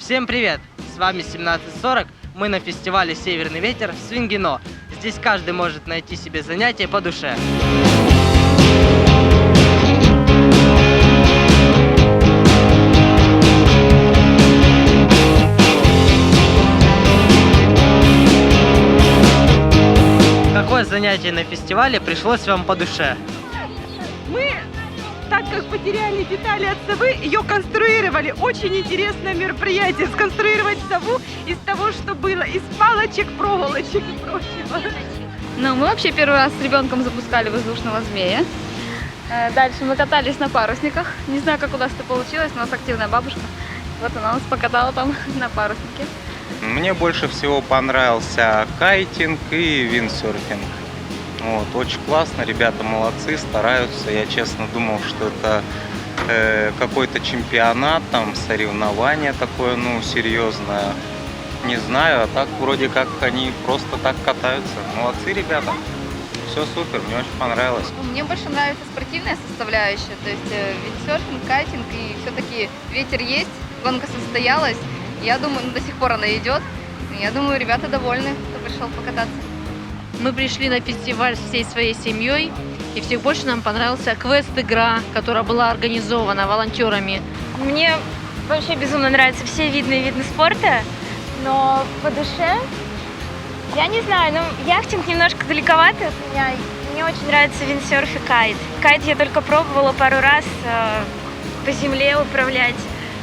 Всем привет! С вами 1740. Мы на фестивале «Северный ветер» в Свингино. Здесь каждый может найти себе занятие по душе. Какое занятие на фестивале пришлось вам по душе? Мы, так как потеряли детали от совы, ее конструировали. Очень интересное мероприятие. Сконструировать сову из того, что было, из палочек, проволочек и прочего. Ну, мы вообще первый раз с ребенком запускали воздушного змея. Дальше мы катались на парусниках. Не знаю, как у нас это получилось, но у нас активная бабушка. Вот она нас покатала там на паруснике. Мне больше всего понравился кайтинг и виндсерфинг. Вот, очень классно, ребята молодцы, стараются. Я честно думал, что это какой-то чемпионат, там соревнование такое, ну, серьезное. Не знаю, а так вроде как они просто так катаются. Молодцы ребята. Все супер, мне очень понравилось. Мне больше нравится спортивная составляющая, то есть виндсерфинг, кайтинг, и все-таки ветер есть, гонка состоялась. Я думаю, до сих пор она идет. Я думаю, ребята довольны, кто пришел покататься. Мы пришли на фестиваль всей своей семьей, и всех больше нам понравился квест-игра, которая была организована волонтерами. Мне вообще безумно нравятся все виды спорта, но по душе, я не знаю, яхтинг немножко далековато от меня. Мне очень нравится виндсерф и кайт. Кайт я только пробовала пару раз по земле управлять,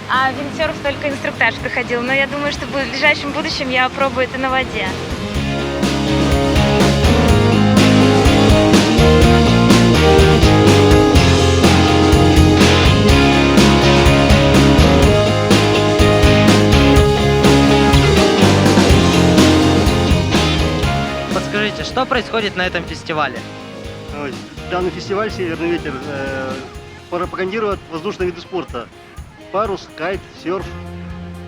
а виндсерф только инструктаж проходил. Но я думаю, что в ближайшем будущем я опробую это на воде. Подскажите, что происходит на этом фестивале? Данный фестиваль «Северный ветер» пропагандирует воздушные виды спорта. Парус, кайт, серф.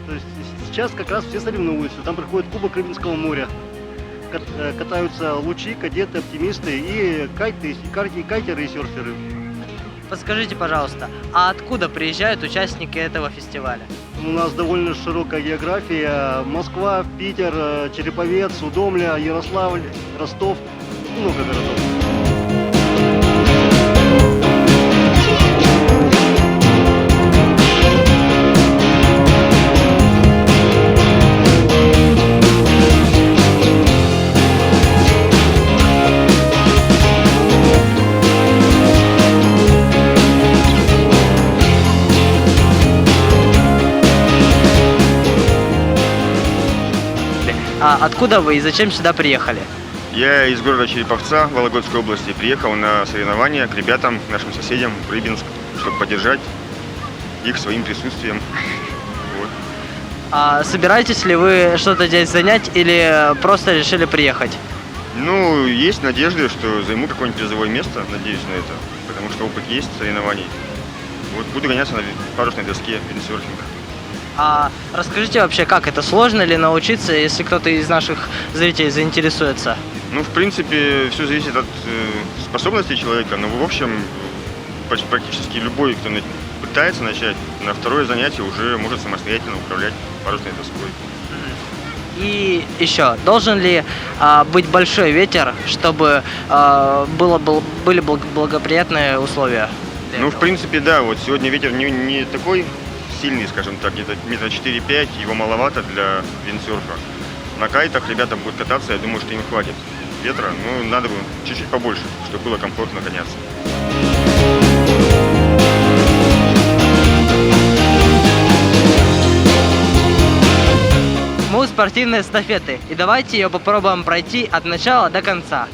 То есть сейчас как раз все соревнуются. Там проходит Кубок Рыбинского моря. Катаются лучи, кадеты, оптимисты и кайтеры и серферы. Подскажите, пожалуйста, а откуда приезжают участники этого фестиваля? У нас довольно широкая география. Москва, Питер, Череповец, Удомля, Ярославль, Ростов. Много городов. А откуда вы и зачем сюда приехали? Я из города Череповца Вологодской области приехал на соревнования к ребятам, к нашим соседям в Рыбинск, чтобы поддержать их своим присутствием. Вот. А собираетесь ли вы что-то здесь занять или просто решили приехать? Ну, есть надежда, что займу какое-нибудь призовое место, надеюсь на это, потому что опыт есть соревнований. Вот буду гоняться на парусной доске, виндсерфинг. А расскажите вообще, как это, сложно ли научиться, если кто-то из наших зрителей заинтересуется? Ну, в принципе, все зависит от способностей человека, но в общем, практически любой, кто пытается начать, на второе занятие уже может самостоятельно управлять парусной доской. И еще, должен ли быть большой ветер, чтобы были благоприятные условия? Ну, в принципе, да, вот сегодня ветер не такой сильный, скажем так, где-то метра 4-5, его маловато для виндсерфа. На кайтах ребята будут кататься, я думаю, что им хватит ветра, но надо бы чуть-чуть побольше, чтобы было комфортно гоняться. Мы у спортивной эстафеты, и давайте ее попробуем пройти от начала до конца.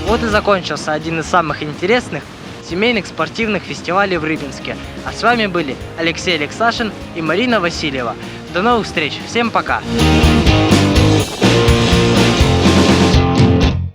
Вот и закончился один из самых интересных семейных спортивных фестивалей в Рыбинске. А с вами были Алексей Алексашин и Марина Васильева. До новых встреч. Всем пока.